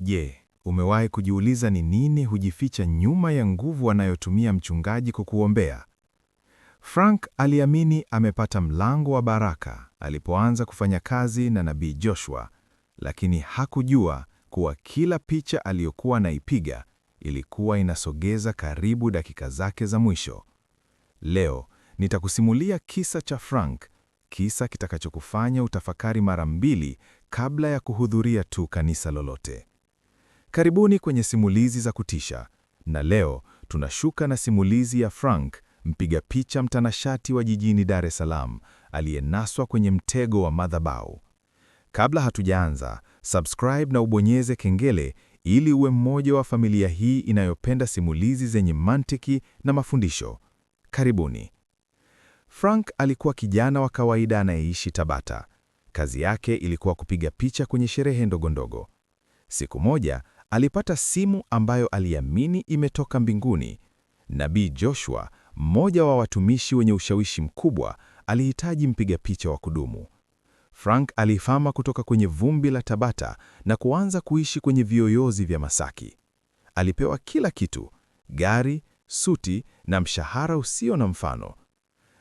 Je, umewahi kujiuliza ni nini hujificha nyuma ya nguvu anayotumia mchungaji kukuombea? Frank aliamini amepata mlango wa baraka alipoanza kufanya kazi na Nabii Joshua, lakini hakujua kuwa kila picha aliyokuwa anaipiga ilikuwa inasogeza karibu dakika zake za mwisho. Leo nitakusimulia kisa cha Frank, kisa kitakachokufanya utafakari mara mbili kabla ya kuhudhuria tu kanisa lolote. Karibuni kwenye simulizi za kutisha, na leo tunashuka na simulizi ya Frank, mpiga picha mtanashati wa jijini Dar es Salaam, aliyenaswa kwenye mtego wa madhabahu. Kabla hatujaanza, subscribe na ubonyeze kengele ili uwe mmoja wa familia hii inayopenda simulizi zenye mantiki na mafundisho. Karibuni. Frank alikuwa kijana wa kawaida anayeishi Tabata. Kazi yake ilikuwa kupiga picha kwenye sherehe ndogondogo. Siku moja, alipata simu ambayo aliamini imetoka mbinguni. Nabii Joshua, mmoja wa watumishi wenye ushawishi mkubwa, alihitaji mpiga picha wa kudumu. Frank alihama kutoka kwenye vumbi la Tabata na kuanza kuishi kwenye viyoyozi vya Masaki. Alipewa kila kitu: gari, suti na mshahara usio na mfano.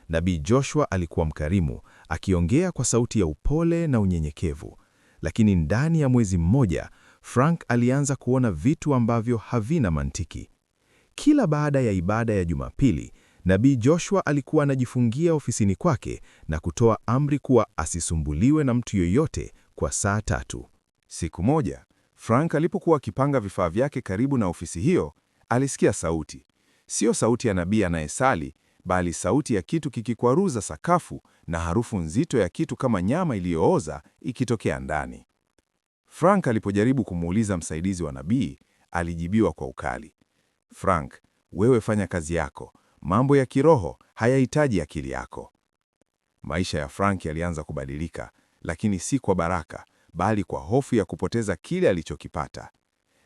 Nabii Joshua alikuwa mkarimu, akiongea kwa sauti ya upole na unyenyekevu. Lakini ndani ya mwezi mmoja, Frank alianza kuona vitu ambavyo havina mantiki. Kila baada ya ibada ya Jumapili, Nabii Joshua alikuwa anajifungia ofisini kwake na kutoa amri kuwa asisumbuliwe na mtu yoyote kwa saa 3. Siku moja, Frank alipokuwa akipanga vifaa vyake karibu na ofisi hiyo, alisikia sauti. Sio sauti ya nabii anayesali, bali sauti ya kitu kikikwaruza sakafu na harufu nzito ya kitu kama nyama iliyooza ikitokea ndani. Frank alipojaribu kumuuliza msaidizi wa nabii, alijibiwa kwa ukali. Frank, wewe fanya kazi yako. Mambo ya kiroho hayahitaji akili yako. Maisha ya Frank yalianza kubadilika, lakini si kwa baraka, bali kwa hofu ya kupoteza kile alichokipata.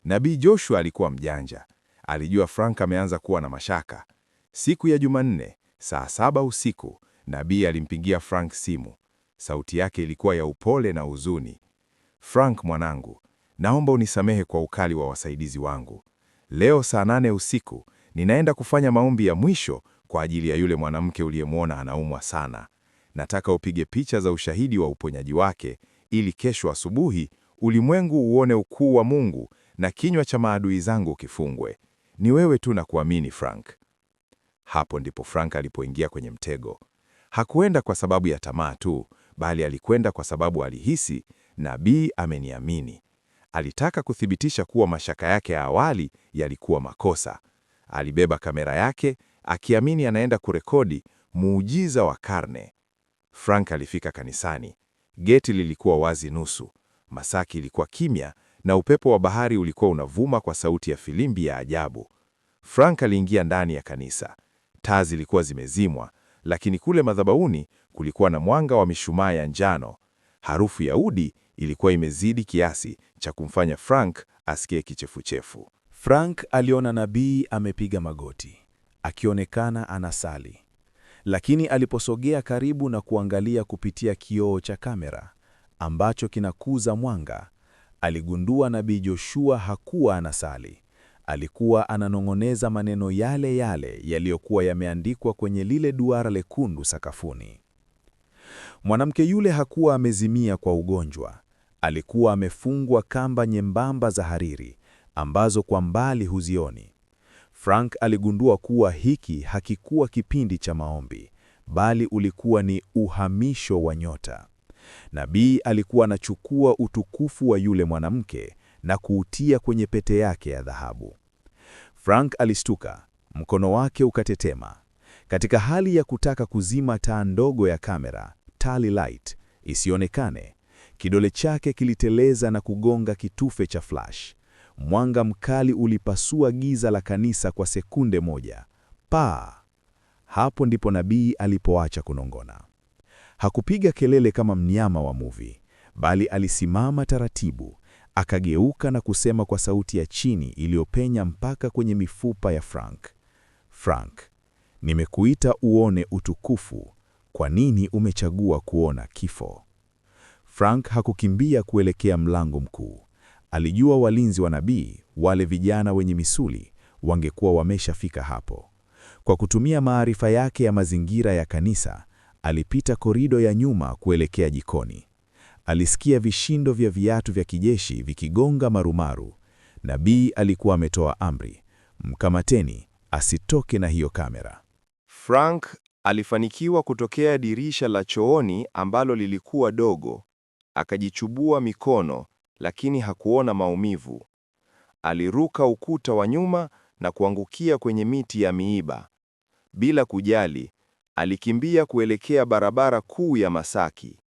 Nabii Joshua alikuwa mjanja. Alijua Frank ameanza kuwa na mashaka. Siku ya Jumanne, saa 7 usiku, nabii alimpigia Frank simu. Sauti yake ilikuwa ya upole na huzuni. Frank mwanangu, naomba unisamehe kwa ukali wa wasaidizi wangu. Leo saa 8 usiku, ninaenda kufanya maombi ya mwisho kwa ajili ya yule mwanamke uliyemwona anaumwa sana. Nataka upige picha za ushahidi wa uponyaji wake, ili kesho asubuhi ulimwengu uone ukuu wa Mungu na kinywa cha maadui zangu kifungwe. Ni wewe tu na kuamini, Frank. Hapo ndipo Frank alipoingia kwenye mtego. Hakuenda kwa sababu ya tamaa tu, bali alikwenda kwa sababu alihisi nabii ameniamini. Alitaka kuthibitisha kuwa mashaka yake ya awali yalikuwa makosa. Alibeba kamera yake, akiamini anaenda kurekodi muujiza wa karne. Frank alifika kanisani. Geti lilikuwa wazi nusu. Masaki ilikuwa kimya na upepo wa bahari ulikuwa unavuma kwa sauti ya filimbi ya ajabu. Frank aliingia ndani ya kanisa. Taa zilikuwa zimezimwa, lakini kule madhabahuni kulikuwa na mwanga wa mishumaa ya njano. Harufu ya udi ilikuwa imezidi kiasi cha kumfanya Frank asikie kichefuchefu. Frank aliona nabii amepiga magoti, akionekana anasali. Lakini aliposogea karibu na kuangalia kupitia kioo cha kamera ambacho kinakuza mwanga, aligundua Nabii Joshua hakuwa anasali. Alikuwa ananong'oneza maneno yale yale yaliyokuwa yameandikwa kwenye lile duara lekundu sakafuni. Mwanamke yule hakuwa amezimia kwa ugonjwa. Alikuwa amefungwa kamba nyembamba za hariri ambazo kwa mbali huzioni. Frank aligundua kuwa hiki hakikuwa kipindi cha maombi, bali ulikuwa ni uhamisho wa nyota. Nabii alikuwa anachukua utukufu wa yule mwanamke na kuutia kwenye pete yake ya dhahabu. Frank alistuka, mkono wake ukatetema. Katika hali ya kutaka kuzima taa ndogo ya kamera, tally light, isionekane, kidole chake kiliteleza na kugonga kitufe cha flash. Mwanga mkali ulipasua giza la kanisa kwa sekunde moja. Paa! Hapo ndipo nabii alipoacha kunong'ona. Hakupiga kelele kama mnyama wa movie, bali alisimama taratibu, akageuka na kusema kwa sauti ya chini iliyopenya mpaka kwenye mifupa ya Frank. Frank, nimekuita uone utukufu. Kwa nini umechagua kuona kifo? Frank hakukimbia kuelekea mlango mkuu. Alijua walinzi wa nabii, wale vijana wenye misuli, wangekuwa wameshafika hapo. Kwa kutumia maarifa yake ya mazingira ya kanisa, alipita korido ya nyuma kuelekea jikoni. Alisikia vishindo vya viatu vya kijeshi vikigonga marumaru. Nabii alikuwa ametoa amri, mkamateni, asitoke na hiyo kamera. Frank alifanikiwa kutokea dirisha la chooni ambalo lilikuwa dogo. Akajichubua mikono, lakini hakuona maumivu. Aliruka ukuta wa nyuma na kuangukia kwenye miti ya miiba. Bila kujali, alikimbia kuelekea barabara kuu ya Masaki.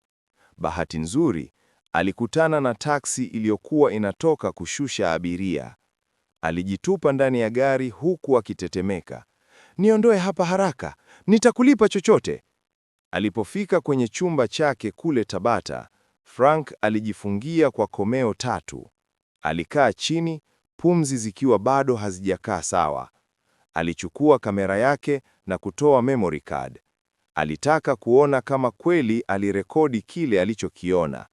Bahati nzuri, alikutana na taksi iliyokuwa inatoka kushusha abiria. Alijitupa ndani ya gari huku akitetemeka. Niondoe hapa haraka, nitakulipa chochote. Alipofika kwenye chumba chake kule Tabata, Frank alijifungia kwa komeo 3. Alikaa chini, pumzi zikiwa bado hazijakaa sawa. Alichukua kamera yake na kutoa memory card. Alitaka kuona kama kweli alirekodi kile alichokiona.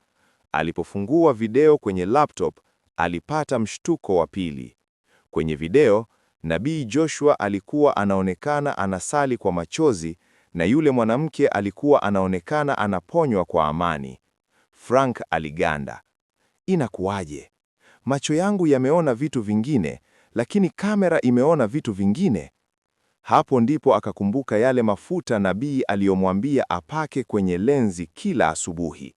Alipofungua video kwenye laptop, alipata mshtuko wa pili. Kwenye video, Nabii Joshua alikuwa anaonekana anasali kwa machozi na yule mwanamke alikuwa anaonekana anaponywa kwa amani. Frank aliganda. Inakuwaje? Macho yangu yameona vitu vingine, lakini kamera imeona vitu vingine. Hapo ndipo akakumbuka yale mafuta nabii aliyomwambia apake kwenye lenzi kila asubuhi.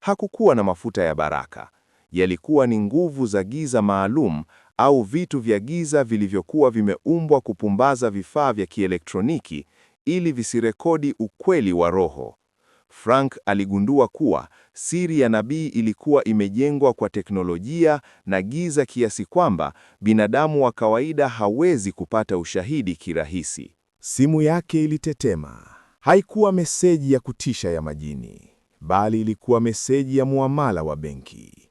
Hakukuwa na mafuta ya baraka. Yalikuwa ni nguvu za giza maalum au vitu vya giza vilivyokuwa vimeumbwa kupumbaza vifaa vya kielektroniki ili visirekodi ukweli wa roho. Frank aligundua kuwa siri ya nabii ilikuwa imejengwa kwa teknolojia na giza kiasi kwamba binadamu wa kawaida hawezi kupata ushahidi kirahisi. Simu yake ilitetema. Haikuwa meseji ya kutisha ya majini, bali ilikuwa meseji ya muamala wa benki.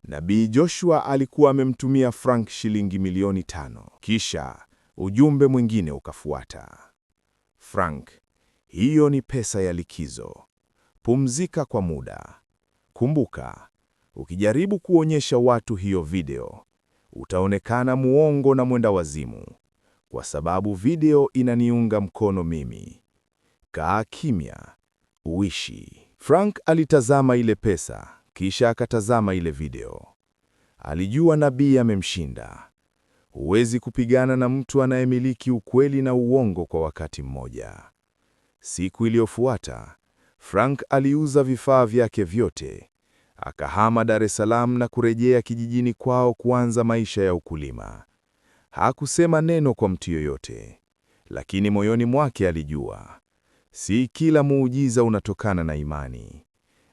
Nabii Joshua alikuwa amemtumia Frank shilingi milioni 5. Kisha ujumbe mwingine ukafuata. Frank, hiyo ni pesa ya likizo. Pumzika kwa muda. Kumbuka, ukijaribu kuonyesha watu hiyo video, utaonekana muongo na mwenda wazimu, kwa sababu video inaniunga mkono mimi. Kaa kimya, uishi. Frank alitazama ile pesa, kisha akatazama ile video. Alijua nabii amemshinda. Huwezi kupigana na mtu anayemiliki ukweli na uongo kwa wakati mmoja. Siku iliyofuata, Frank aliuza vifaa vyake vyote. Akahama Dar es Salaam na kurejea kijijini kwao kuanza maisha ya ukulima. Hakusema neno kwa mtu yoyote, lakini moyoni mwake alijua, si kila muujiza unatokana na imani.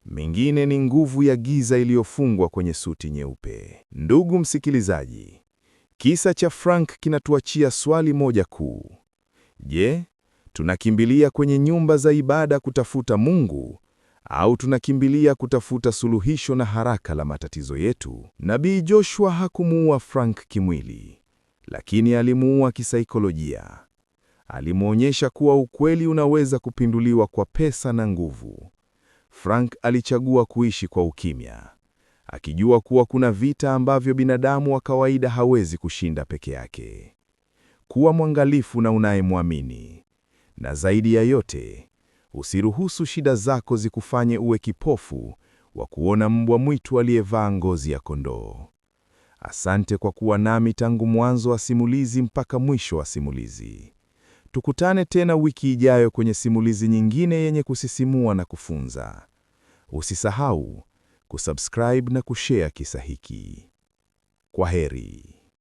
Mingine ni nguvu ya giza iliyofungwa kwenye suti nyeupe. Ndugu msikilizaji, kisa cha Frank kinatuachia swali moja kuu. Je, tunakimbilia kwenye nyumba za ibada kutafuta Mungu, au tunakimbilia kutafuta suluhisho na haraka la matatizo yetu? Nabii Joshua hakumuua Frank kimwili, lakini alimuua kisaikolojia. Alimwonyesha kuwa ukweli unaweza kupinduliwa kwa pesa na nguvu. Frank alichagua kuishi kwa ukimya, akijua kuwa kuna vita ambavyo binadamu wa kawaida hawezi kushinda peke yake. Kuwa mwangalifu na unayemwamini. Na zaidi ya yote, usiruhusu shida zako zikufanye uwe kipofu wa kuona mbwa mwitu aliyevaa ngozi ya kondoo. Asante kwa kuwa nami tangu mwanzo wa simulizi mpaka mwisho wa simulizi. Tukutane tena wiki ijayo kwenye simulizi nyingine yenye kusisimua na kufunza. Usisahau kusubscribe na kushare kisa hiki. Kwaheri.